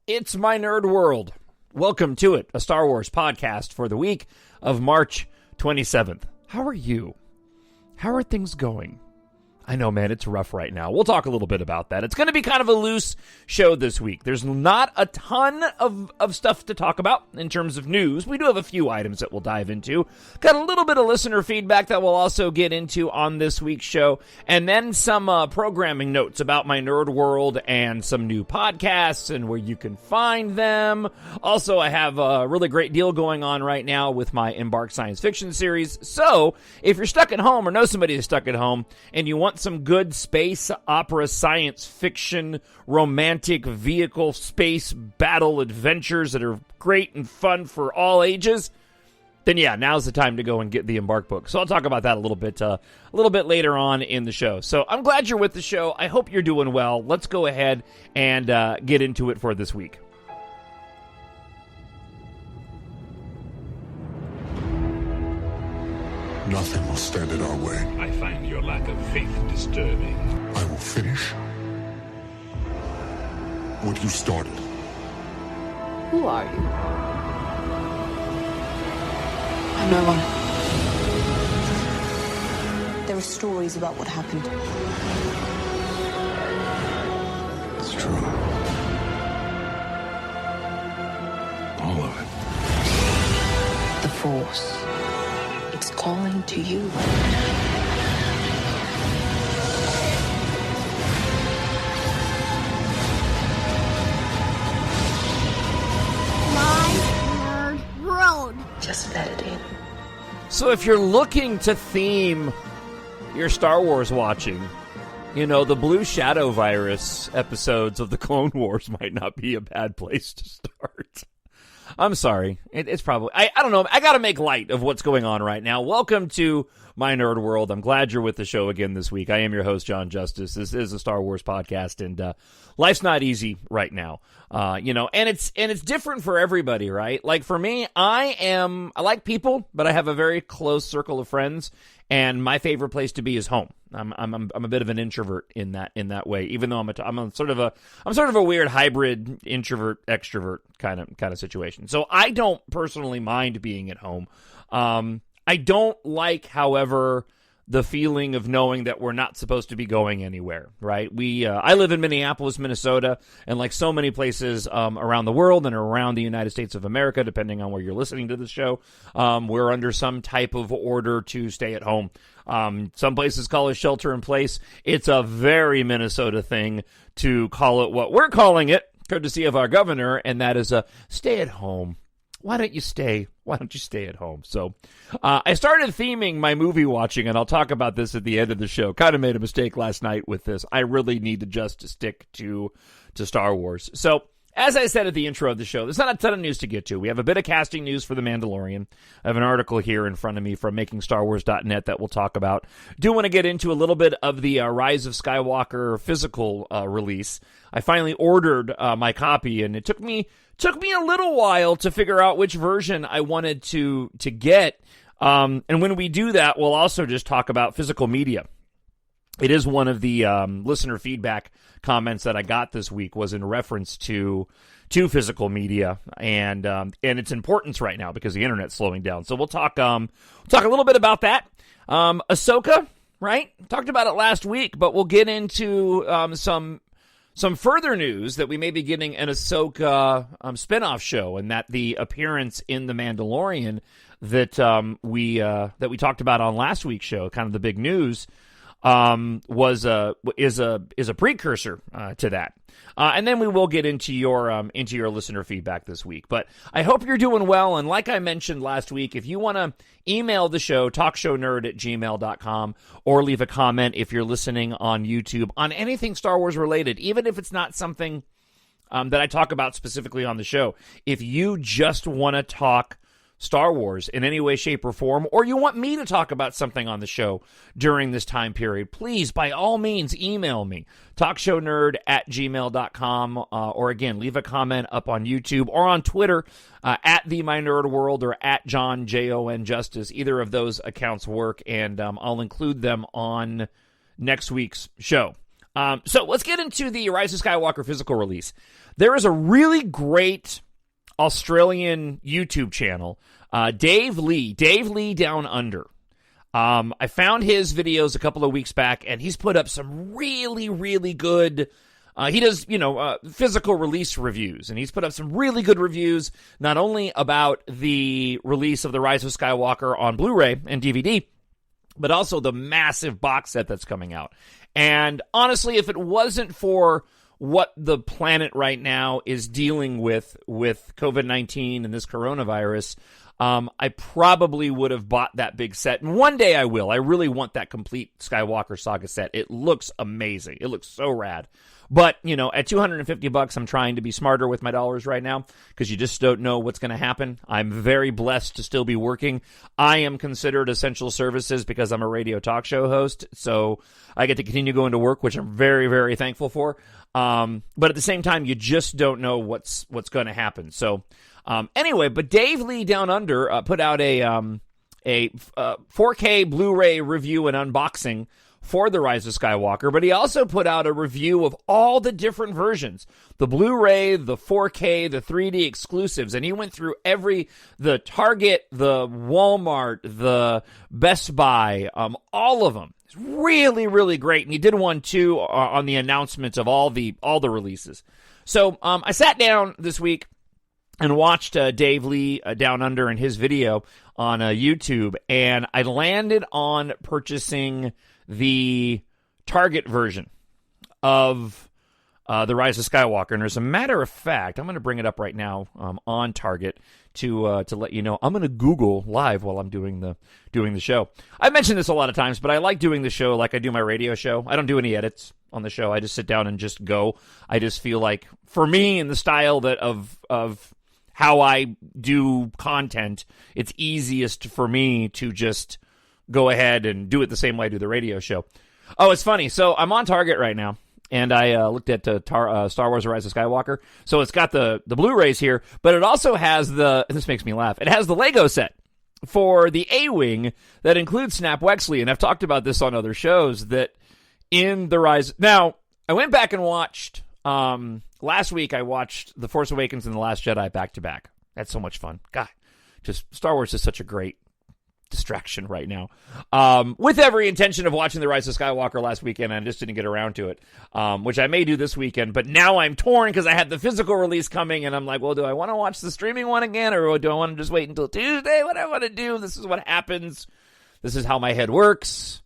It's My Nerd World. Welcome to it, a Star Wars podcast for the week of March 27th. How are you? How are things going? I know, man, it's rough right now. We'll talk a little bit about that. It's going to be kind of a loose show this week. There's not a ton of stuff to talk about in terms of news. We do have a few items that we'll dive into. Got a little bit of listener feedback that we'll also get into on this week's show. And then some programming notes about My Nerd World and some new podcasts and where you can find them. Also, I have a really great deal going on right now with my Embark Science Fiction series. So, if you're stuck at home or know somebody who's stuck at home and you want some good space opera, science fiction, romantic vehicle, space battle adventures that are great and fun for all ages, then yeah, now's the time to go and get the Embark book. So I'll talk about that a little bit later on in the show. So I'm glad you're with the show. I hope you're doing well. Let's go ahead and get into it for this week. Nothing will stand in our way. I find your lack of faith disturbing. I will finish what you started. Who are you? I'm no one. There are stories about what happened. It's true. All of it. The Force. It's calling to you. My Nerd World. Just let it in. So if you're looking to theme your Star Wars watching, you know, the Blue Shadow Virus episodes of the Clone Wars might not be a bad place to start. I'm sorry. It's probably... I don't know. I got to make light of what's going on right now. Welcome to My Nerd World. I'm glad you're with the show again this week. I am your host, Jon Justice. This is a Star Wars podcast, and life's not easy right now. And it's different for everybody, right? Like for me, I like people, but I have a very close circle of friends, and my favorite place to be is home. I'm a bit of an introvert in that way, even though I'm sort of a weird hybrid introvert extrovert kind of situation. So I don't personally mind being at home. I don't like, however, the feeling of knowing that we're not supposed to be going anywhere, right? I live in Minneapolis, Minnesota, and like so many places around the world and around the United States of America, depending on where you're listening to this show, we're under some type of order to stay at home. Some places call it shelter in place. It's a very Minnesota thing to call it what we're calling it, courtesy of our governor, and that is a stay at home. Why don't you stay at home? So I started theming my movie watching, and I'll talk about this at the end of the show. Kind of made a mistake last night with this. I really need to just stick to Star Wars. So as I said at the intro of the show, there's not a ton of news to get to. We have a bit of casting news for The Mandalorian. I have an article here in front of me from MakingStarWars.net that we'll talk about. Do want to get into a little bit of the Rise of Skywalker physical release. I finally ordered my copy, and it took me a little while to figure out which version I wanted to get. And when we do that, we'll also just talk about physical media. It is one of the listener feedback comments that I got this week was in reference to physical media and its importance right now because the internet's slowing down. So we'll talk a little bit about that. Ahsoka, right? Talked about it last week, but we'll get into some further news that we may be getting an Ahsoka spinoff show, and that the appearance in The Mandalorian that we talked about on last week's show, kind of the big news, is a precursor to that. And then we will get into your listener feedback this week. But I hope you're doing well. And like I mentioned last week, if you want to email the show, talkshownerd@gmail.com, or leave a comment if you're listening on YouTube on anything Star Wars related, even if it's not something that I talk about specifically on the show. If you just want to talk Star Wars in any way, shape, or form, or you want me to talk about something on the show during this time period, please, by all means, email me, talkshownerd@gmail.com, or again, leave a comment up on YouTube or on Twitter, at the My Nerd World or at Jon, Jon Justice. Either of those accounts work, and I'll include them on next week's show. So let's get into the Rise of Skywalker physical release. There is a really great Australian YouTube channel, Dave Lee Down Under. I found his videos a couple of weeks back, and he's put up some really, really good. He does, physical release reviews, and he's put up some really good reviews, not only about the release of the Rise of Skywalker on Blu-ray and DVD, but also the massive box set that's coming out. And honestly, if it wasn't for what the planet right now is dealing with COVID-19 and this coronavirus, I probably would have bought that big set. And one day I will. I really want that complete Skywalker Saga set. It looks amazing. It looks so rad. But, at $250, I'm trying to be smarter with my dollars right now because you just don't know what's going to happen. I'm very blessed to still be working. I am considered essential services because I'm a radio talk show host, so I get to continue going to work, which I'm very, very thankful for. But at the same time, you just don't know what's going to happen. So, anyway, but Dave Lee Down Under put out a 4K Blu-ray review and unboxing for the Rise of Skywalker, but he also put out a review of all the different versions, the Blu-ray, the 4K, the 3D exclusives, and he went through the Target, the Walmart, the Best Buy, all of them. It's really, really great, and he did one too on the announcement of all the releases. So I sat down this week and watched Dave Lee Down Under and his video on YouTube, and I landed on purchasing the Target version of the Rise of Skywalker. And as a matter of fact, I'm going to bring it up right now on Target to let you know. I'm going to Google live while I'm doing the show. I've mentioned this a lot of times, but I like doing the show like I do my radio show. I don't do any edits on the show. I just sit down and just go. I just feel like, for me, in the style that of how I do content, it's easiest for me to just go ahead and do it the same way I do the radio show. Oh, it's funny. So I'm on Target right now, and I looked at Star Wars: Rise of Skywalker. So it's got the Blu-rays here, but it also has this makes me laugh, it has the Lego set for the A-Wing that includes Snap Wexley, and I've talked about this on other shows, that in the Rise... Now, I went back and watched... last week I watched The Force Awakens and The Last Jedi back-to-back. That's so much fun. God, just Star Wars is such a great distraction right now. With every intention of watching The Rise of Skywalker last weekend, I just didn't get around to it, which I may do this weekend, but now I'm torn because I had the physical release coming, and I'm like, well, do I want to watch the streaming one again, or do I want to just wait until Tuesday? What do I want to do? This is what happens. This is how my head works,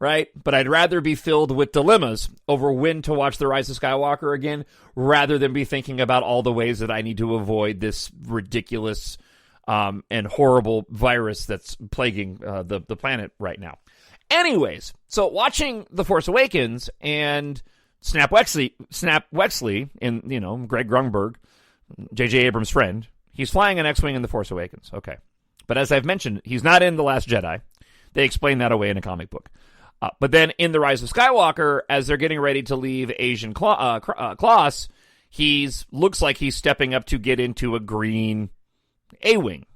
right? But I'd rather be filled with dilemmas over when to watch The Rise of Skywalker again, rather than be thinking about all the ways that I need to avoid this ridiculous and horrible virus that's plaguing the planet right now. Anyways, so watching The Force Awakens and Snap Wexley in, Greg Grunberg, J.J. Abrams' friend, he's flying an X-Wing in The Force Awakens. Okay. But as I've mentioned, he's not in The Last Jedi. They explain that away in a comic book. But then in The Rise of Skywalker, as they're getting ready to leave Asian Kloss, looks like he's stepping up to get into a green A-Wing.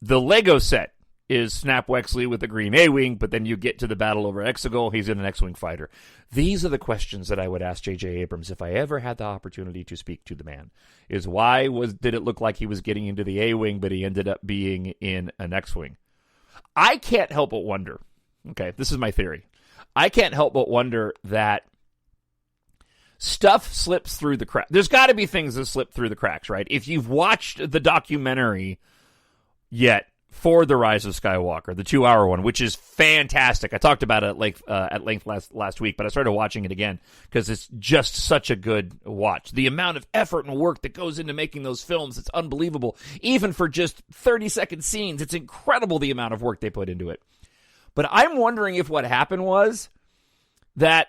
The Lego set is Snap Wexley with the green A-Wing, but then you get to the battle over Exegol, he's in an X-Wing fighter. These are the questions that I would ask J.J. Abrams if I ever had the opportunity to speak to the man, is why did it look like he was getting into the A-Wing, but he ended up being in an X-Wing? I can't help but wonder, okay, this is my theory, I can't help but wonder that stuff slips through the cracks. There's got to be things that slip through the cracks, right? If you've watched the documentary yet for The Rise of Skywalker, the 2-hour one, which is fantastic. I talked about it at length last week, but I started watching it again because it's just such a good watch. The amount of effort and work that goes into making those films, it's unbelievable. Even for just 30-second scenes, it's incredible the amount of work they put into it. But I'm wondering if what happened was that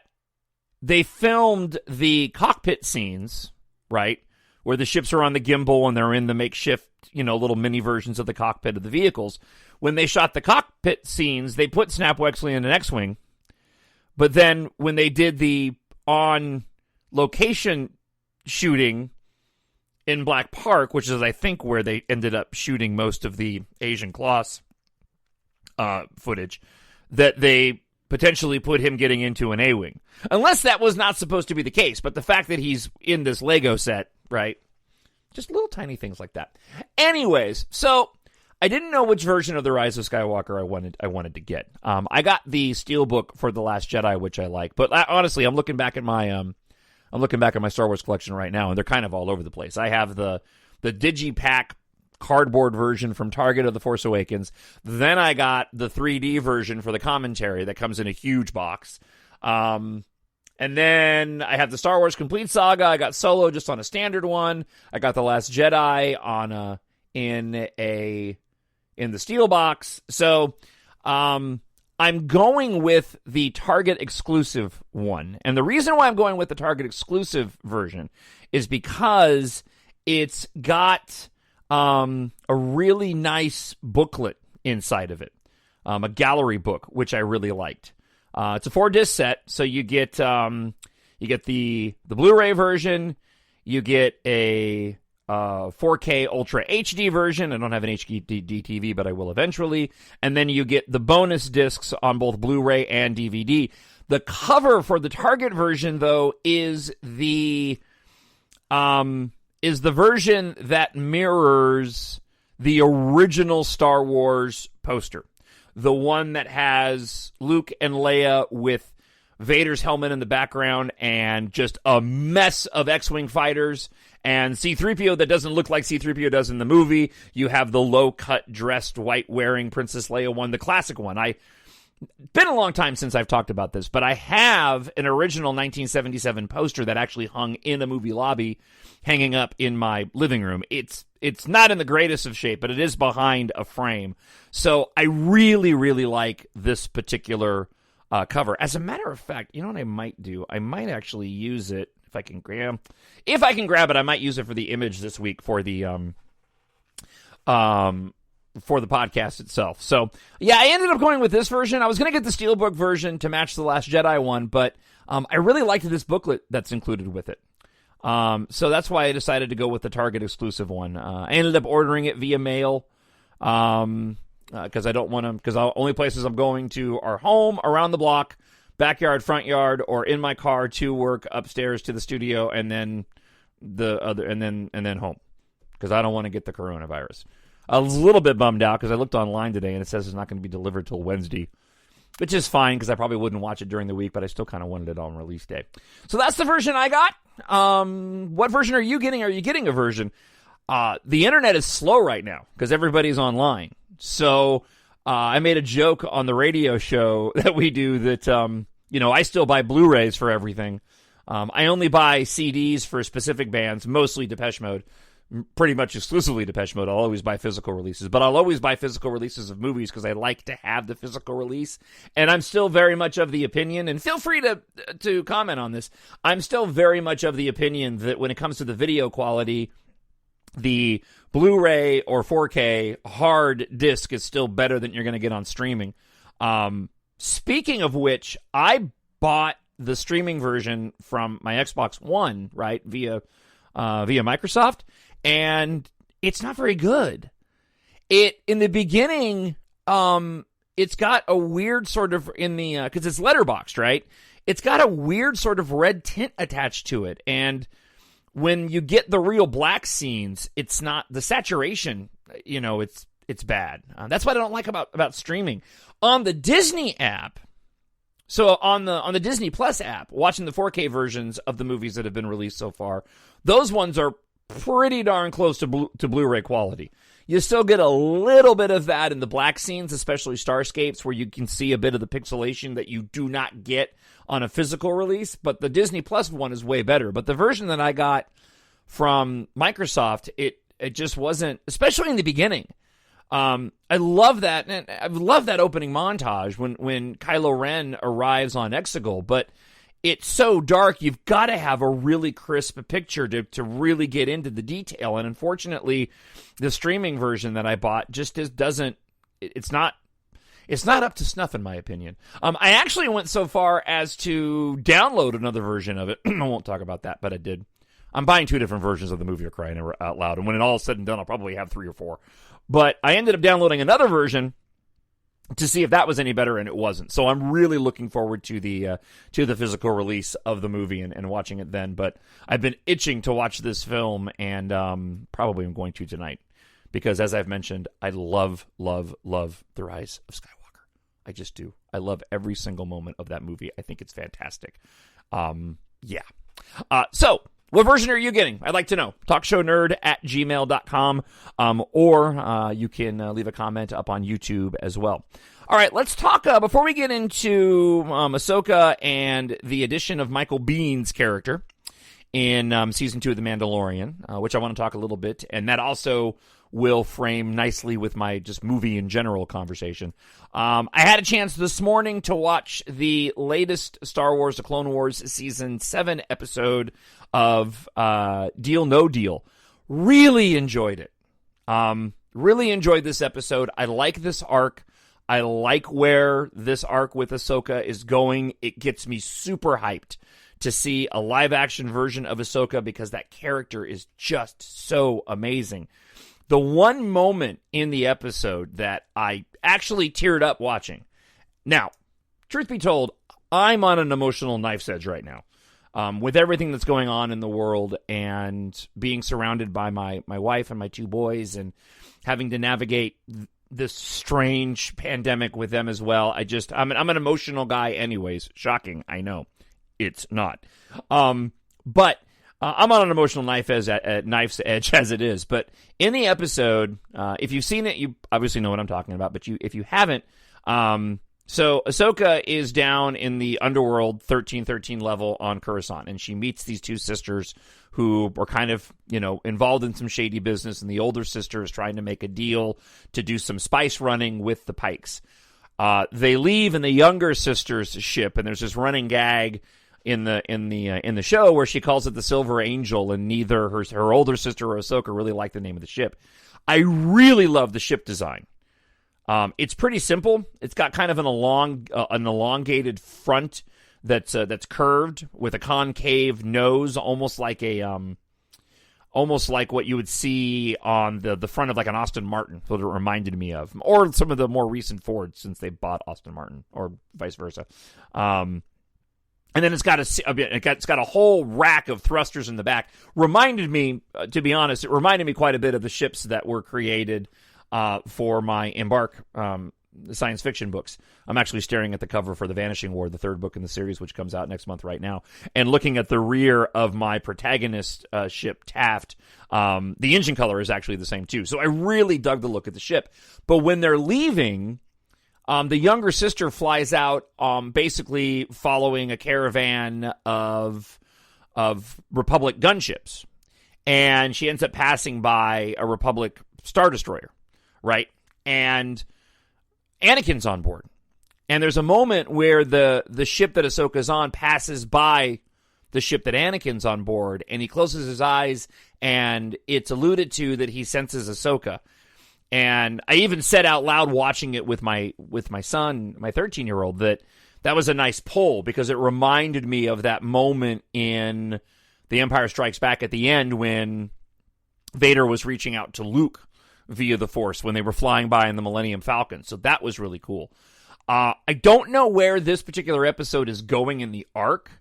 they filmed the cockpit scenes, right, where the ships are on the gimbal and they're in the makeshift, little mini versions of the cockpit of the vehicles. When they shot the cockpit scenes, they put Snap Wexley in an X-Wing. But then when they did the on-location shooting in Black Park, which is, I think, where they ended up shooting most of the Asian Kloss footage, that they potentially put him getting into an A-Wing. Unless that was not supposed to be the case, but the fact that he's in this Lego set, right? Just little tiny things like that. Anyways, so I didn't know which version of the Rise of Skywalker I wanted to get. I got the Steelbook for The Last Jedi, which I like, but honestly, I'm looking back at my Star Wars collection right now, and they're kind of all over the place. I have the Digipack cardboard version from Target of The Force Awakens. Then I got the 3D version for the commentary that comes in a huge box. And then I have the Star Wars Complete Saga. I got Solo just on a standard one. I got The Last Jedi on in the steel box. So I'm going with the Target exclusive one. And the reason why I'm going with the Target exclusive version is because it's got a really nice booklet inside of it, a gallery book, which I really liked. It's a 4-disc set, so you get the Blu-ray version, you get a 4K Ultra HD version. I don't have an HD TV, but I will eventually. And then you get the bonus discs on both Blu-ray and DVD. The cover for the Target version, though, is the version that mirrors the original Star Wars poster. The one that has Luke and Leia with Vader's helmet in the background and just a mess of X-Wing fighters and C-3PO that doesn't look like C-3PO does in the movie. You have the low-cut, dressed, white-wearing Princess Leia one, the classic one. Been a long time since I've talked about this, but I have an original 1977 poster that actually hung in the movie lobby, hanging up in my living room. It's not in the greatest of shape, but it is behind a frame. So I really, really like this particular cover. As a matter of fact, you know what I might do? I might actually use it if I can grab it. I might use it for the image this week for the podcast itself. So, yeah, I ended up going with this version. I was going to get the Steelbook version to match the Last Jedi one, but I really liked this booklet that's included with it. So that's why I decided to go with the Target exclusive one. I ended up ordering it via mail because I don't want to, because the only places I'm going to are home, around the block, backyard, front yard, or in my car to work, upstairs to the studio, and then and then home, because I don't want to get the coronavirus. I was a little bit bummed out because I looked online today and it says it's not going to be delivered till Wednesday, which is fine because I probably wouldn't watch it during the week, but I still kind of wanted it on release day. So that's the version I got. What version are you getting? Are you getting a version? The internet is slow right now because everybody's online. So I made a joke on the radio show that we do that, I still buy Blu-rays for everything. I only buy CDs for specific bands, mostly Depeche Mode. Pretty much exclusively Depeche Mode. I'll always buy physical releases, but I'll always buy physical releases of movies because I like to have the physical release. And I'm still very much of the opinion, and feel free to comment on this, I'm still very much of the opinion that when it comes to the video quality, the Blu-ray or 4K hard disc is still better than you're going to get on streaming. Speaking of which, I bought the streaming version from my Xbox One, right, via Microsoft. And it's not very good. In the beginning, it's got a weird sort of because it's letterboxed, right? It's got a weird sort of red tint attached to it. And when you get the real black scenes, it's not the saturation, it's bad. That's what I don't like about streaming. On the Disney app, so on the Disney Plus app, watching the 4K versions of the movies that have been released so far, those ones are pretty darn close to Blu-ray quality. You still get a little bit of that in the black scenes, especially Starscapes, where you can see a bit of the pixelation that you do not get on a physical release, but the Disney Plus one is way better. But the version that I got from Microsoft, it just wasn't, especially in the beginning. I love that, and I love that opening montage when Kylo Ren arrives on Exegol, but it's so dark, you've got to have a really crisp picture to really get into the detail. And unfortunately, the streaming version that I bought just it's not up to snuff, in my opinion. I actually went so far as to download another version of it. I won't talk about that, but I did. I'm buying 2 different versions of the movie, crying out loud. And when it all is said and done, I'll probably have 3 or 4. But I ended up downloading another version to see if that was any better, and it wasn't. So I'm really looking forward to the physical release of the movie and watching it then. But I've been itching to watch this film, and probably I'm going to tonight because, as I've mentioned, I love The Rise of Skywalker. I just do. I love every single moment of that movie. I think it's fantastic. So what version are you getting? I'd like to know. talkshownerd@gmail.com, or you can leave a comment up on YouTube as well. All right, let's talk, before we get into Ahsoka and the addition of Michael Bihn's character in Season 2 of The Mandalorian, which I want to talk a little bit, and that also will frame nicely with my just movie in general conversation. I had a chance this morning to watch the latest Star Wars The Clone Wars Season 7 episode of Deal No Deal. Really enjoyed it. Really enjoyed this episode. I like this arc. I like where this arc with Ahsoka is going. It gets me super hyped to see a live-action version of Ahsoka because that character is just so amazing. The one moment in the episode that I actually teared up watching. Now, truth be told, I'm on an emotional knife's edge right now. With everything that's going on in the world and being surrounded by my wife and my 2 boys and having to navigate this strange pandemic with them as well. I'm an emotional guy anyways. Shocking, I know. It's not. But I'm on an emotional knife's edge as it is. But in the episode, if you've seen it, you obviously know what I'm talking about. But if you haven't, so Ahsoka is down in the underworld 1313 level on Coruscant, and she meets these 2 sisters who are kind of, involved in some shady business, and the older sister is trying to make a deal to do some spice running with the Pikes. They leave in the younger sister's ship, and there's this running gag in the show where she calls it the Silver Angel, and neither her older sister or Ahsoka really like the name of the ship. I really love the ship design. It's pretty simple. It's got kind of an elongated front that's curved with a concave nose, almost like what you would see on the front of like an Aston Martin. What it reminded me of, or some of the more recent Fords since they bought Aston Martin, or vice versa. And then it's got a whole rack of thrusters in the back. Reminded me, to be honest, it reminded me quite a bit of the ships that were created for my Embark science fiction books. I'm actually staring at the cover for The Vanishing War, the 3rd book in the series, which comes out next month right now, and looking at the rear of my protagonist ship, Taft. The engine color is actually the same too. So I really dug the look of the ship. But when they're leaving, the younger sister flies out, basically following a caravan of Republic gunships, and she ends up passing by a Republic Star Destroyer, right? And Anakin's on board, and there's a moment where the ship that Ahsoka's on passes by the ship that Anakin's on board, and he closes his eyes, and it's alluded to that he senses Ahsoka. And I even said out loud watching it with my son, my 13-year-old, that was a nice pull because it reminded me of that moment in The Empire Strikes Back at the end when Vader was reaching out to Luke via the Force when they were flying by in the Millennium Falcon. So that was really cool. I don't know where this particular episode is going in the arc.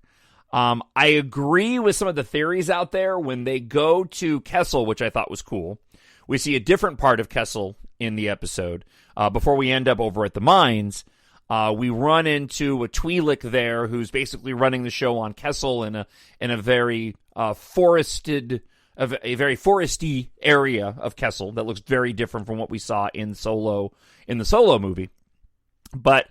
I agree with some of the theories out there. When they go to Kessel, which I thought was cool, we see a different part of Kessel in the episode. Before we end up over at the mines, we run into a Twi'lek there who's basically running the show on Kessel in a very foresty area of Kessel that looks very different from what we saw in the Solo movie. But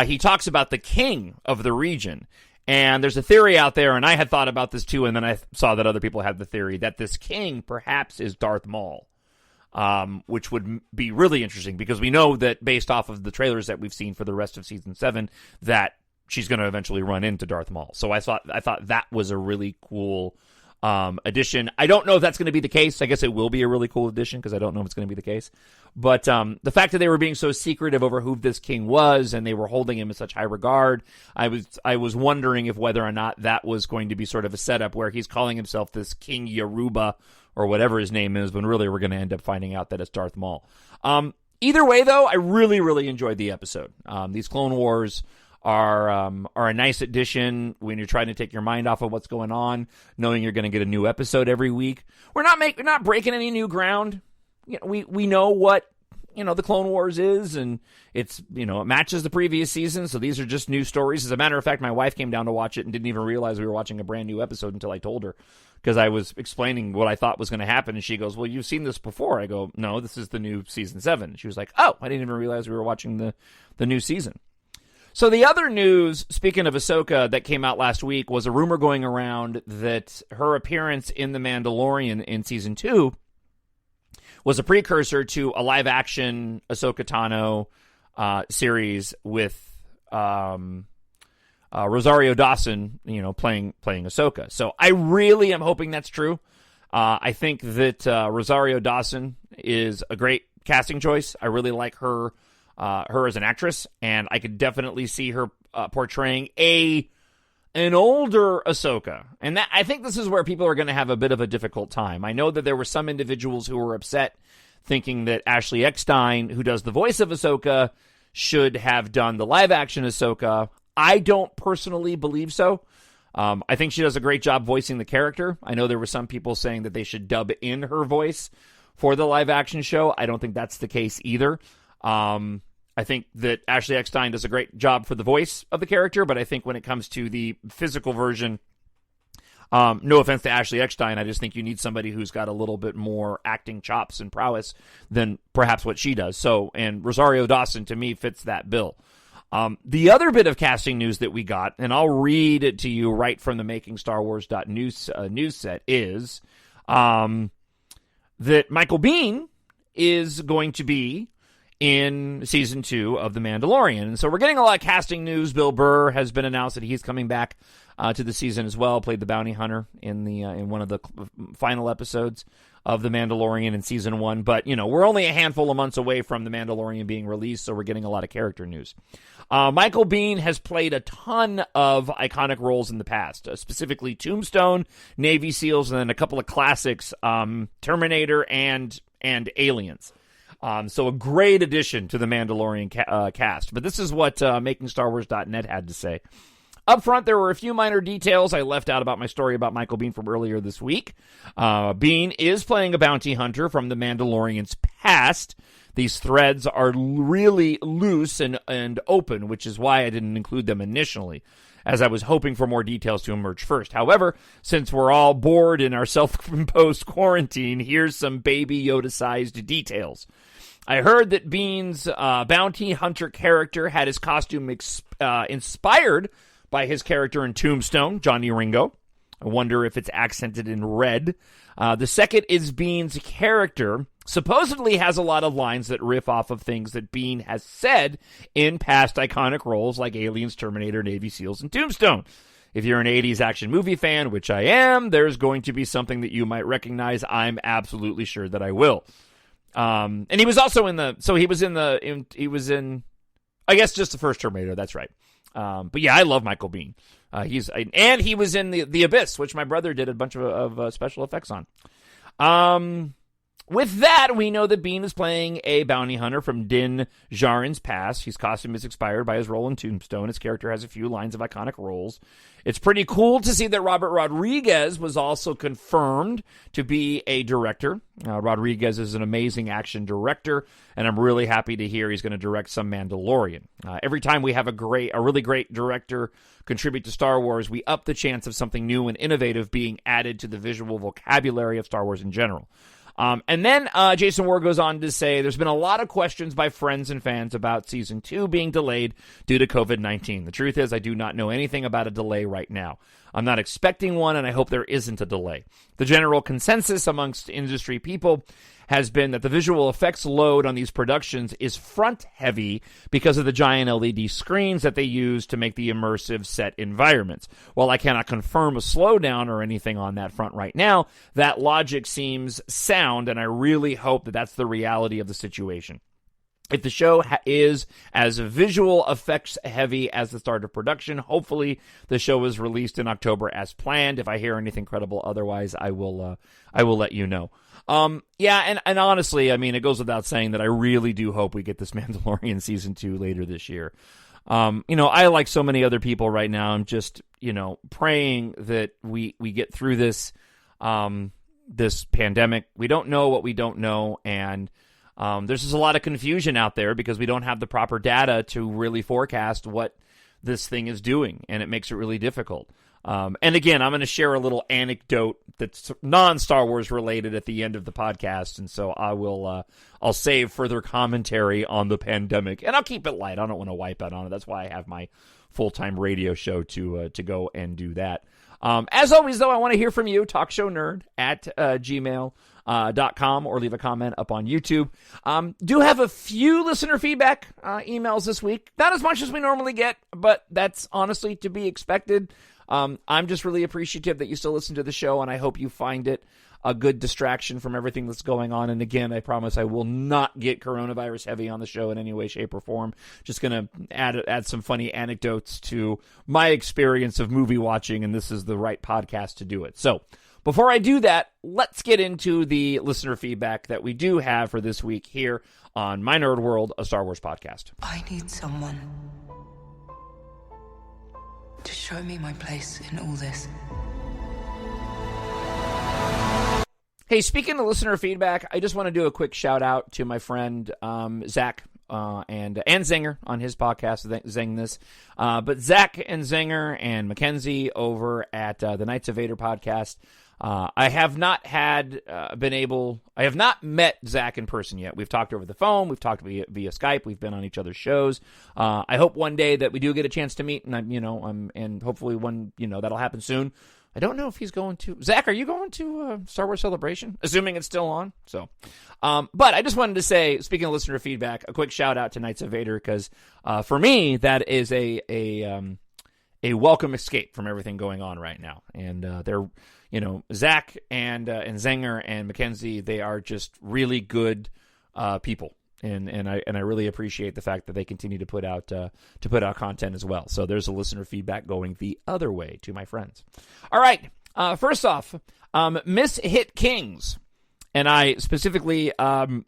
he talks about the king of the region. And there's a theory out there, and I had thought about this too, and then I saw that other people had the theory that this king perhaps is Darth Maul. Which would be really interesting because we know that based off of the trailers that we've seen for the rest of Season 7 that she's going to eventually run into Darth Maul. So I thought that was a really cool addition. I don't know if that's going to be the case. I guess it will be a really cool addition because I don't know if it's going to be the case. But the fact that they were being so secretive over who this king was and they were holding him in such high regard, I was wondering if whether or not that was going to be sort of a setup where he's calling himself this King Yaruba or whatever his name is, when really we're going to end up finding out that it's Darth Maul. Either way, though, I really, really enjoyed the episode. These Clone Wars are a nice addition when you're trying to take your mind off of what's going on, knowing you're going to get a new episode every week. We're not breaking any new ground. You know, we know what the Clone Wars is, and it's it matches the previous season. So these are just new stories. As a matter of fact, my wife came down to watch it and didn't even realize we were watching a brand new episode until I told her, because I was explaining what I thought was going to happen, and she goes, "Well, you've seen this before." I go, "No, this is the new season 7." She was like, "Oh, I didn't even realize we were watching the new season." So the other news, speaking of Ahsoka, that came out last week was a rumor going around that her appearance in The Mandalorian in Season 2 was a precursor to a live-action Ahsoka Tano series with Rosario Dawson, playing Ahsoka. So I really am hoping that's true. I think that Rosario Dawson is a great casting choice. I really like her as an actress, and I could definitely see her portraying an older Ahsoka. And I think this is where people are going to have a bit of a difficult time. I know that there were some individuals who were upset, thinking that Ashley Eckstein, who does the voice of Ahsoka, should have done the live-action Ahsoka. I don't personally believe so. I think she does a great job voicing the character. I know there were some people saying that they should dub in her voice for the live-action show. I don't think that's the case either. I think that Ashley Eckstein does a great job for the voice of the character, but I think when it comes to the physical version, no offense to Ashley Eckstein, I just think you need somebody who's got a little bit more acting chops and prowess than perhaps what she does. And Rosario Dawson, to me, fits that bill. The other bit of casting news that we got, and I'll read it to you right from the MakingStarWars.news news set, is that Michael Biehn is going to be in Season 2 of The Mandalorian. And so we're getting a lot of casting news. Bill Burr has been announced that he's coming back to the season as well, played the bounty hunter in one of the final episodes of The Mandalorian in Season 1. But, we're only a handful of months away from The Mandalorian being released, so we're getting a lot of character news. Michael Biehn has played a ton of iconic roles in the past, specifically Tombstone, Navy SEALs, and then a couple of classics, Terminator and Aliens. So a great addition to the Mandalorian cast. But this is what MakingStarWars.net had to say. Up front, there were a few minor details I left out about my story about Michael Biehn from earlier this week. Biehn is playing a bounty hunter from the Mandalorian's past. These threads are really loose and open, which is why I didn't include them initially, as I was hoping for more details to emerge first. However, since we're all bored in our self-imposed quarantine, here's some Baby Yoda-sized details. I heard that Biehn's bounty hunter character had his costume inspired by his character in Tombstone, Johnny Ringo. I wonder if it's accented in red. The second is Biehn's character supposedly has a lot of lines that riff off of things that Biehn has said in past iconic roles like Aliens, Terminator, Navy SEALs, and Tombstone. If you're an 80s action movie fan, which I am, there's going to be something that you might recognize. I'm absolutely sure that I will. And he was also he was in, I guess, just the first Terminator. That's right. But yeah, I love Michael Biehn. He was in the Abyss, which my brother did a bunch of special effects on. With that, we know that Biehn is playing a bounty hunter from Din Djarin's past. His costume is expired by his role in Tombstone. His character has a few lines of iconic roles. It's pretty cool to see that Robert Rodriguez was also confirmed to be a director. Rodriguez is an amazing action director, and I'm really happy to hear he's going to direct some Mandalorian. Every time we have a really great director contribute to Star Wars, we up the chance of something new and innovative being added to the visual vocabulary of Star Wars in general. And then Jason Ward goes on to say there's been a lot of questions by friends and fans about Season 2 being delayed due to COVID-19. The truth is I do not know anything about a delay right now. I'm not expecting one, and I hope there isn't a delay. The general consensus amongst industry people has been that the visual effects load on these productions is front-heavy because of the giant LED screens that they use to make the immersive set environments. While I cannot confirm a slowdown or anything on that front right now, that logic seems sound, and I really hope that that's the reality of the situation. If the show is as visual effects heavy as the start of production, hopefully the show is released in October as planned. If I hear anything credible otherwise, I will let you know. And honestly, I mean, it goes without saying that I really do hope we get this Mandalorian season 2 later this year. I, like so many other people right now, I'm just, praying that we get through this pandemic. We don't know what we don't know, and there's just a lot of confusion out there because we don't have the proper data to really forecast what this thing is doing, and it makes it really difficult. And again, I'm going to share a little anecdote that's non-Star Wars related at the end of the podcast, and so I'll save further commentary on the pandemic, and I'll keep it light. I don't want to wipe out on it. That's why I have my full-time radio show to go and do that. As always, though, I want to hear from you, talkshownerd@gmail.com, or leave a comment up on YouTube. Do have a few listener feedback emails this week. Not as much as we normally get, but that's honestly to be expected. I'm just really appreciative that you still listen to the show, and I hope you find it a good distraction from everything that's going on. And again, I promise I will not get coronavirus heavy on the show in any way, shape, or form. Just going to add some funny anecdotes to my experience of movie watching, and this is the right podcast to do it. So before I do that, let's get into the listener feedback that we do have for this week here on My Nerd World, a Star Wars podcast. I need someone to show me my place in all this. Hey, speaking of listener feedback, I just want to do a quick shout out to my friend Zach and Zinger on his podcast, Zing This. But Zach and Zinger and Mackenzie over at the Knights of Vader podcast. I have not met Zach in person yet. We've talked over the phone. We've talked via Skype. We've been on each other's shows. I hope one day that we do get a chance to meet, and and hopefully that'll happen soon. I don't know if he's going to. Zach, are you going to Star Wars Celebration? Assuming it's still on. So, but I just wanted to say, speaking of listener feedback, a quick shout out to Knights of Vader, because for me that is a welcome escape from everything going on right now. And they're, Zach and Zenger and Mackenzie, they are just really good people. And I really appreciate the fact that they continue to put out content as well. So there's a listener feedback going the other way to my friends. All right. First off, Miss Hit Kings, and I specifically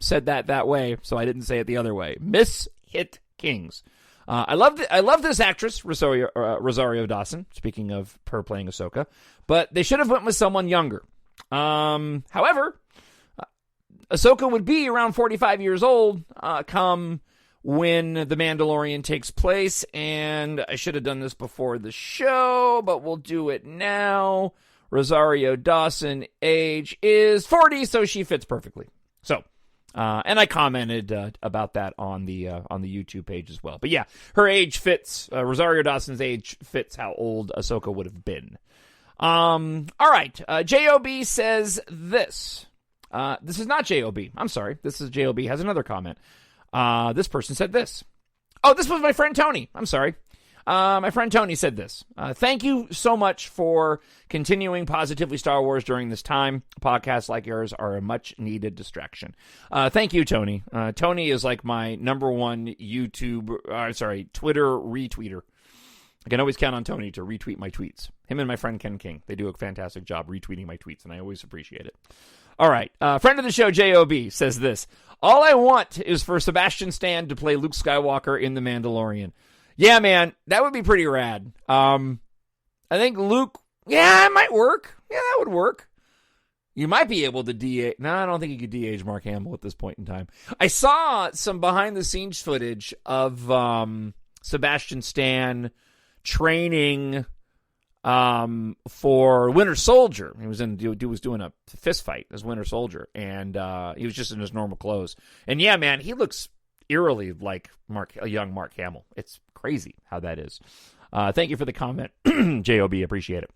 said that way, so I didn't say it the other way. Miss Hit Kings. I love this actress, Rosario Dawson. Speaking of her playing Ahsoka, but they should have went with someone younger. However, Ahsoka would be around 45 years old come when The Mandalorian takes place, and I should have done this before the show, but we'll do it now. Rosario Dawson age is 40, so she fits perfectly. So, and I commented about that on the YouTube page as well. But yeah, her age fits. Rosario Dawson's age fits how old Ahsoka would have been. All right, J.O.B. says this. This is not J.O.B. I'm sorry. This is J.O.B. has another comment. This person said this. Oh, this was my friend Tony. I'm sorry. My friend Tony said this. Thank you so much for continuing Positively Star Wars during this time. Podcasts like yours are a much-needed distraction. Thank you, Tony. Tony is like my number one Twitter retweeter. I can always count on Tony to retweet my tweets. Him and my friend Ken King. They do a fantastic job retweeting my tweets, and I always appreciate it. All right. Friend of the show, J.O.B. says this. All I want is for Sebastian Stan to play Luke Skywalker in The Mandalorian. Yeah, man, that would be pretty rad. I think Luke, it might work. Yeah, that would work. You might be able to de-age. No, I don't think you could de-age Mark Hamill at this point in time. I saw some behind-the-scenes footage of Sebastian Stan training for Winter Soldier. He was doing a fist fight as Winter Soldier, and he was just in his normal clothes. And yeah, man, he looks eerily like a young Mark Hamill. It's crazy how that is. Thank you for the comment, J.O.B. Appreciate it.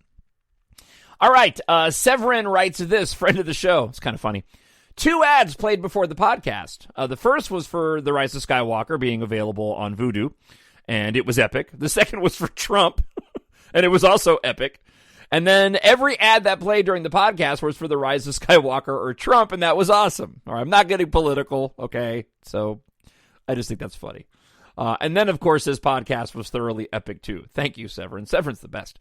All right, Severin writes this, friend of the show. It's kind of funny. 2 ads played before the podcast. The first was for The Rise of Skywalker being available on Vudu, and it was epic. The second was for Trump, and it was also epic. And then every ad that played during the podcast was for The Rise of Skywalker or Trump, and that was awesome. All right, I'm not getting political, okay? So I just think that's funny. And then, of course, his podcast was thoroughly epic, too. Thank you, Severin. Severin's the best.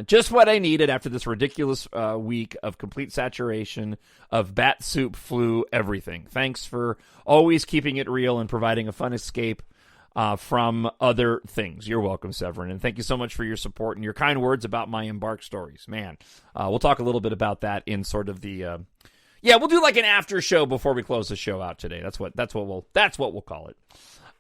Just what I needed after this ridiculous week of complete saturation of bat soup, flu, everything. Thanks for always keeping it real and providing a fun escape from other things. You're welcome, Severin. And thank you so much for your support and your kind words about my Embark stories. Man, we'll talk a little bit about that in sort of the... we'll do like an after show before we close the show out today. That's what we'll call it.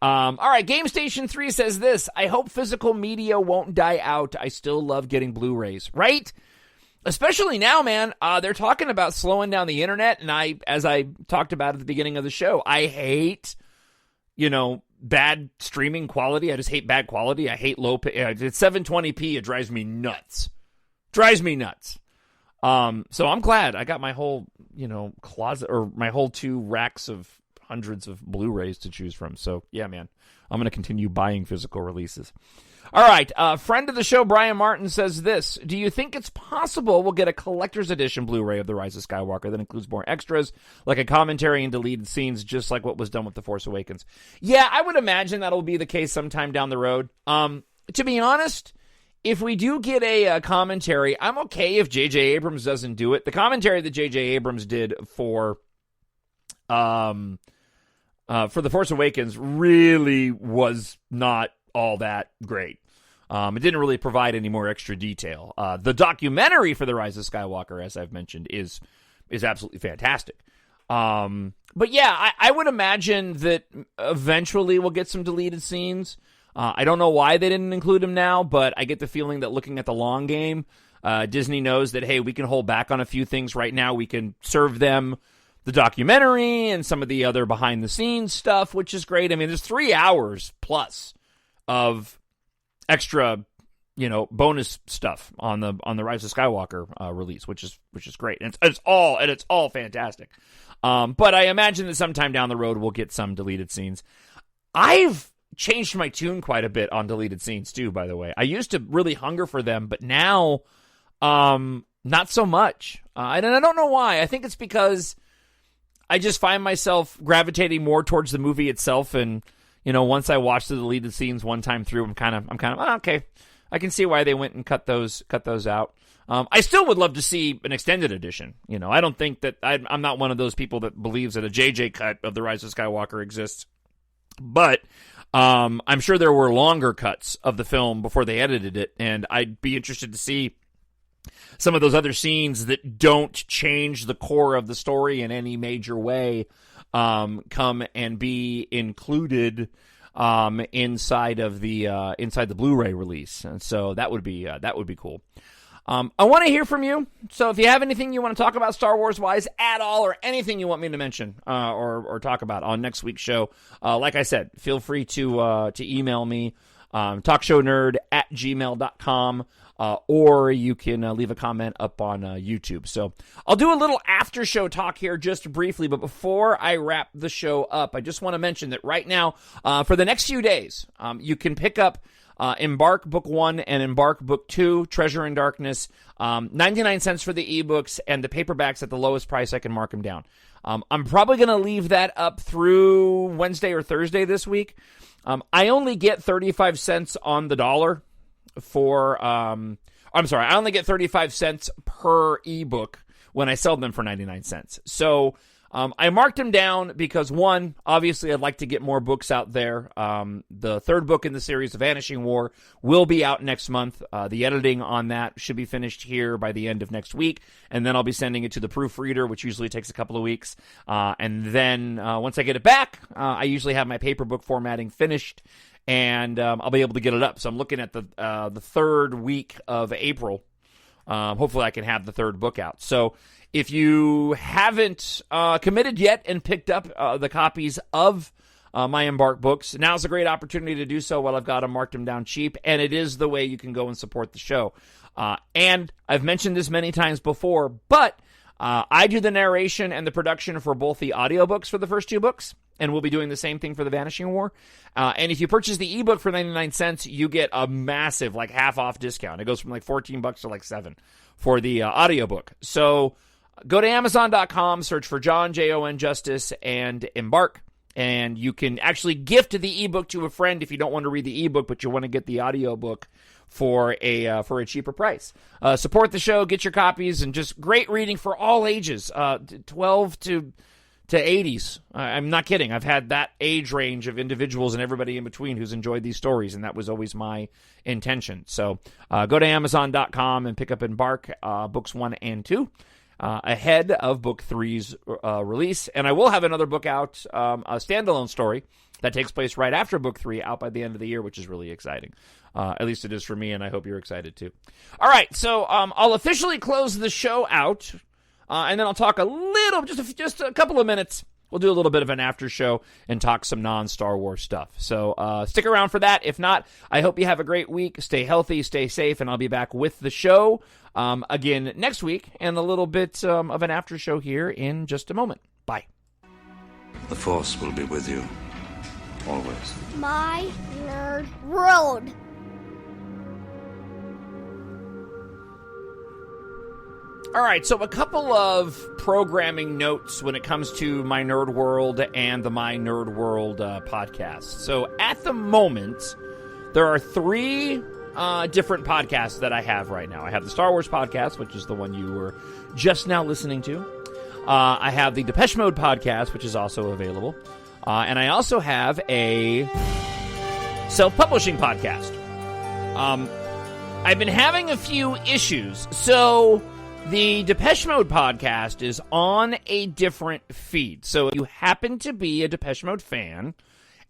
All right, Game Station 3 says this: I hope physical media won't die out. I still love getting Blu-rays, right? Especially now, man. They're talking about slowing down the internet, and as I talked about at the beginning of the show, I hate, bad streaming quality. I just hate bad quality. I hate low. It's 720p. It drives me nuts. So I'm glad I got my whole, closet, or my whole 2 racks of hundreds of Blu-rays to choose from. So, yeah, man, I'm going to continue buying physical releases. All right, friend of the show, Brian Martin, says this: do you think it's possible we'll get a collector's edition Blu-ray of The Rise of Skywalker that includes more extras, like a commentary and deleted scenes, just like what was done with The Force Awakens? Yeah, I would imagine that'll be the case sometime down the road. To be honest, if we do get a commentary, I'm okay if J.J. Abrams doesn't do it. The commentary that J.J. Abrams did for The Force Awakens really was not all that great. It didn't really provide any more extra detail. The documentary for The Rise of Skywalker, as I've mentioned, is absolutely fantastic. But yeah, I would imagine that eventually we'll get some deleted scenes. I don't know why they didn't include them now, but I get the feeling that looking at the long game, Disney knows that, hey, we can hold back on a few things right now. We can serve them the documentary and some of the other behind-the-scenes stuff, which is great. I mean, there's 3 hours plus of extra, bonus stuff on the Rise of Skywalker release, which is great. And it's all fantastic. But I imagine that sometime down the road we'll get some deleted scenes. I've changed my tune quite a bit on deleted scenes too, by the way. I used to really hunger for them, but now not so much. And I don't know why. I think it's because I just find myself gravitating more towards the movie itself, and once I watch the deleted scenes one time through, I'm kind of okay. I can see why they went and cut those out. I still would love to see an extended edition. I don't think that I'm not one of those people that believes that a JJ cut of The Rise of Skywalker exists, but I'm sure there were longer cuts of the film before they edited it, and I'd be interested to see some of those other scenes that don't change the core of the story in any major way come and be included inside the Blu-ray release. And so that would be cool. I want to hear from you. So if you have anything you want to talk about Star Wars wise at all, or anything you want me to mention or talk about on next week's show, like I said, feel free to email me, talkshownerd@gmail.com. Or you can leave a comment up on YouTube. So I'll do a little after show talk here just briefly, but before I wrap the show up, I just want to mention that right now, for the next few days, you can pick up Embark Book 1 and Embark Book 2, Treasure in Darkness, 99 cents for the ebooks, and the paperbacks at the lowest price I can mark them down. I'm probably going to leave that up through Wednesday or Thursday this week. I only get 35 cents on the dollar for, I only get 35 cents per ebook when I sell them for 99 cents. So I marked them down because, one, obviously I'd like to get more books out there. The third book in the series, The Vanishing War, will be out next month. The editing on that should be finished here by the end of next week, and then I'll be sending it to the proofreader, which usually takes a couple of weeks. And then once I get it back, I usually have my paper book formatting finished, and I'll be able to get it up. So I'm looking at the third week of April. Hopefully I can have the third book out. So if you haven't committed yet and picked up the copies of my Embark books, now's a great opportunity to do so while I've got them marked them down cheap, and it is the way you can go and support the show. And I've mentioned this many times before, but I do the narration and the production for both the audiobooks for the first 2 books, and we'll be doing the same thing for The Vanishing War. And if you purchase the ebook for 99 cents, you get a massive, half-off discount. It goes from $14 to $7 for the audiobook. So go to Amazon.com, search for Jon, Jon Justice, and Embark. And you can actually gift the ebook to a friend if you don't want to read the ebook, but you want to get the audiobook for a cheaper price. Support the show, get your copies, and just great reading for all ages, 12 to 80s. I'm not kidding. I've had that age range of individuals and everybody in between who's enjoyed these stories, and that was always my intention. So go to Amazon.com and pick up Embark books 1 and 2. Ahead of book 3's release. And I will have another book out, a standalone story that takes place right after book 3, out by the end of the year, which is really exciting. At least it is for me, and I hope you're excited too. All right, so I'll officially close the show out, and then I'll talk a little, just a couple of minutes. We'll do a little bit of an after show and talk some non-Star Wars stuff. So stick around for that. If not, I hope you have a great week. Stay healthy, stay safe, and I'll be back with the show again next week and a little bit of an after show here in just a moment. Bye. The Force will be with you, always. My nerd world. All right, so a couple of programming notes when it comes to My Nerd World and the My Nerd World podcast. So at the moment, there are 3 different podcasts that I have right now. I have the Star Wars podcast, which is the one you were just now listening to. I have the Depeche Mode podcast, which is also available. And I also have a self-publishing podcast. I've been having a few issues, so the Depeche Mode podcast is on a different feed. So if you happen to be a Depeche Mode fan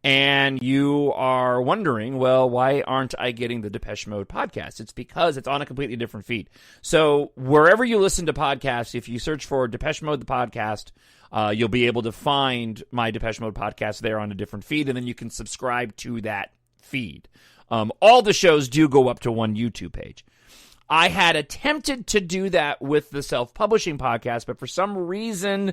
and you are wondering, well, why aren't I getting the Depeche Mode podcast? It's because it's on a completely different feed. So wherever you listen to podcasts, if you search for Depeche Mode the podcast, you'll be able to find my Depeche Mode podcast there on a different feed, and then you can subscribe to that feed. All the shows do go up to one YouTube page. I had attempted to do that with the self-publishing podcast, but for some reason,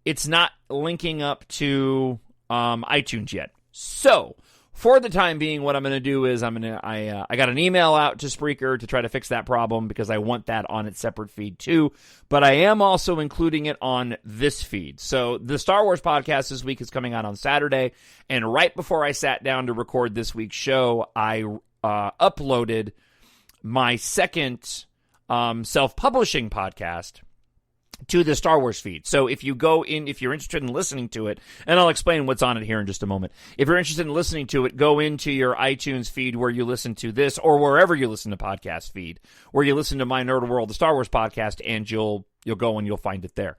it's not linking up to iTunes yet. So, for the time being, what I'm going to do is I got an email out to Spreaker to try to fix that problem because I want that on its separate feed too. But I am also including it on this feed. So the Star Wars podcast this week is coming out on Saturday, and right before I sat down to record this week's show, I uploaded my second self-publishing podcast to the Star Wars feed. So if you go in, if you're interested in listening to it, and I'll explain what's on it here in just a moment. If you're interested in listening to it, go into your iTunes feed where you listen to this, or wherever you listen to podcast feed, where you listen to My Nerd World, the Star Wars podcast, and you'll go and you'll find it there.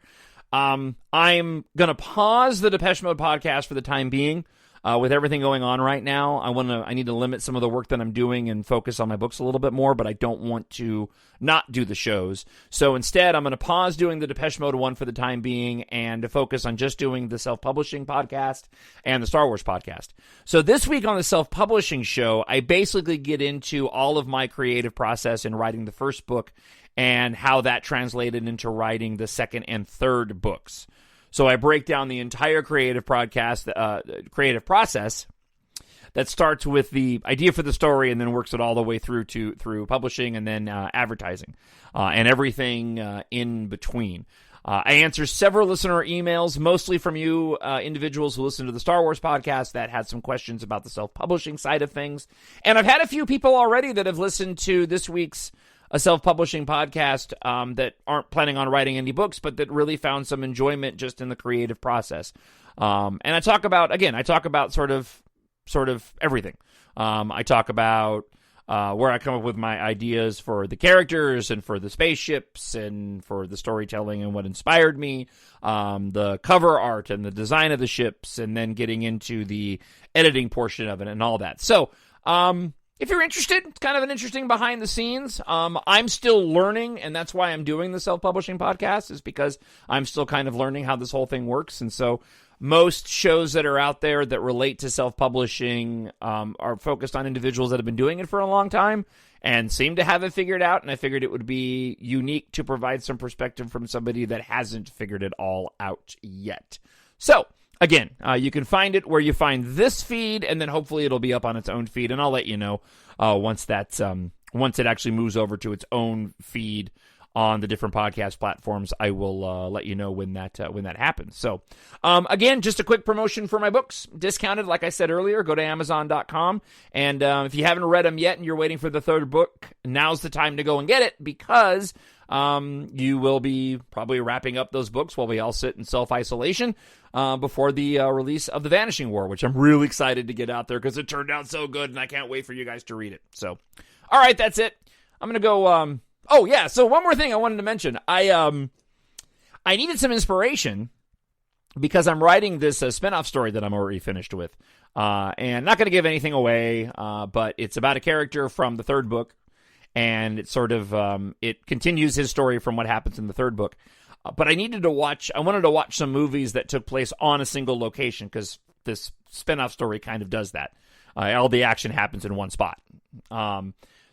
I'm going to pause the Depeche Mode podcast for the time being. With everything going on right now, I need to limit some of the work that I'm doing and focus on my books a little bit more, but I don't want to not do the shows. So instead, I'm going to pause doing the Depeche Mode one for the time being and to focus on just doing the self-publishing podcast and the Star Wars podcast. So this week on the self-publishing show, I basically get into all of my creative process in writing the first book and how that translated into writing the second and third books. So I break down the entire creative process that starts with the idea for the story and then works it all the way through publishing and then advertising and everything in between. I answer several listener emails, mostly from you individuals who listen to the Star Wars podcast that had some questions about the self-publishing side of things. And I've had a few people already that have listened to this week's a self-publishing podcast that aren't planning on writing any books, but that really found some enjoyment just in the creative process. And I talk about sort of everything. I talk about where I come up with my ideas for the characters and for the spaceships and for the storytelling and what inspired me, the cover art and the design of the ships, and then getting into the editing portion of it and all that. So, if you're interested, it's kind of an interesting behind the scenes. I'm still learning, and that's why I'm doing the self-publishing podcast, is because I'm still kind of learning how this whole thing works. And so most shows that are out there that relate to self-publishing are focused on individuals that have been doing it for a long time and seem to have it figured out. And I figured it would be unique to provide some perspective from somebody that hasn't figured it all out yet. So, again, you can find it where you find this feed, and then hopefully it'll be up on its own feed, and I'll let you know once it actually moves over to its own feed on the different podcast platforms, I will let you know when that happens. So, again, just a quick promotion for my books. Discounted, like I said earlier, go to Amazon.com. And if you haven't read them yet and you're waiting for the third book, now's the time to go and get it, because you will be probably wrapping up those books while we all sit in self-isolation before the release of The Vanishing War, which I'm really excited to get out there because it turned out so good, and I can't wait for you guys to read it. So, all right, that's it. I'm going to go... Oh, yeah, so one more thing I wanted to mention. I needed some inspiration because I'm writing this spinoff story that I'm already finished with. And not going to give anything away, but it's about a character from the third book, and it's sort of, it continues his story from what happens in the third book. But I wanted to watch some movies that took place on a single location, because this spinoff story kind of does that. All the action happens in one spot.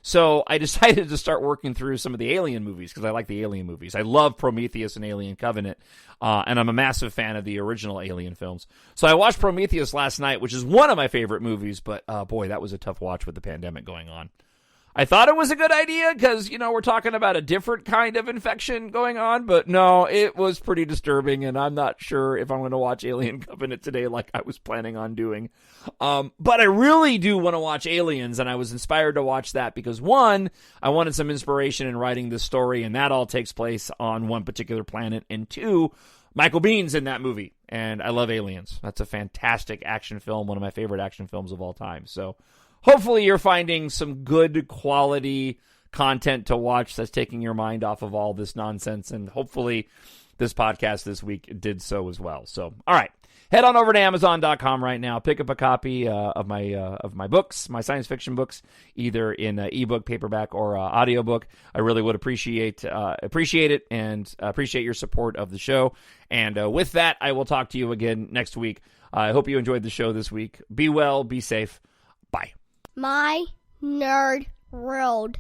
So I decided to start working through some of the Alien movies, because I like the Alien movies. I love Prometheus and Alien Covenant, and I'm a massive fan of the original Alien films. So I watched Prometheus last night, which is one of my favorite movies, but boy, that was a tough watch with the pandemic going on. I thought it was a good idea because, we're talking about a different kind of infection going on, but no, it was pretty disturbing, and I'm not sure if I'm going to watch Alien Covenant today like I was planning on doing. But I really do want to watch Aliens, and I was inspired to watch that because, one, I wanted some inspiration in writing this story, and that all takes place on one particular planet, and two, Michael Bihn's in that movie, and I love Aliens. That's a fantastic action film, one of my favorite action films of all time, so... Hopefully you're finding some good quality content to watch that's taking your mind off of all this nonsense, and hopefully this podcast this week did so as well. So, all right, head on over to Amazon.com right now. Pick up a copy of my books, my science fiction books, either in ebook, paperback, or audiobook. I really would appreciate it, and appreciate your support of the show. And with that, I will talk to you again next week. I hope you enjoyed the show this week. Be well, be safe. Bye. My Nerd World.